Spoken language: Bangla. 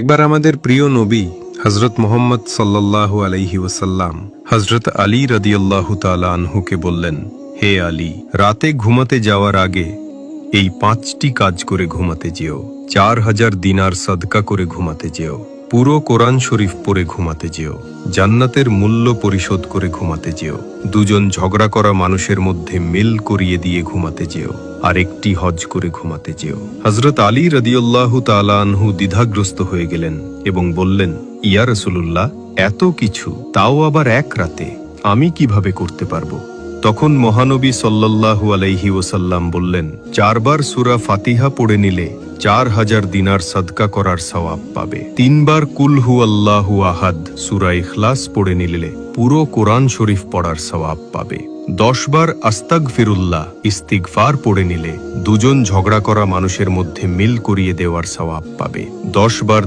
একবার আমাদের প্রিয় নবী হযরত মুহাম্মদ সাল্লাল্লাহু আলাইহি ওয়াসাল্লাম হযরত আলী রাদিয়াল্লাহু তাআলা আনহুকে বললেন, হে আলী, রাতে ঘুমাতে যাওয়ার আগে এই 5টি কাজ করে ঘুমাতে যেও। 4000 দিনার সদকা করে ঘুমাতে যেও, পুরো কোরআন শরীফ পড়ে ঘুমাতে যেও, জান্নাতের মূল্য পরিশোধ করে ঘুমাতে যেও, দুজন ঝগড়া করা মানুষের মধ্যে মিল করিয়ে দিয়ে ঘুমাতে যেও, আর একটি হজ করে ঘুমাতে যেও। হযরত আলী রাদিয়াল্লাহু তাআলা আনহু দ্বিধাগ্রস্ত হয়ে গেলেন এবং বললেন, ইয়া রাসূলুল্লাহ, এত কিছু, তাও আবার এক রাতে, আমি কিভাবে করতে পারবো? তখন মহানবী সাল্লাল্লাহু আলাইহি ওয়াসাল্লাম বললেন, 4 বার সূরা ফাতিহা পড়ে নিলে 4000 দিনার সদকা করার সওয়াব পাবে। 3 বার কুল হুয়াল্লাহু আহাদ সূরা ইখলাস পড়ে নিলে পুরো কোরআন শরীফ পড়ার সওয়াব পাবে। 10 বার আস্তাগফিরুল্লাহ ইস্তিগফার পড়ে নিলে দুজন ঝগড়া করা মানুষের মধ্যে মিল করিয়ে দেওয়ার সওয়াব পাবে। 10 বার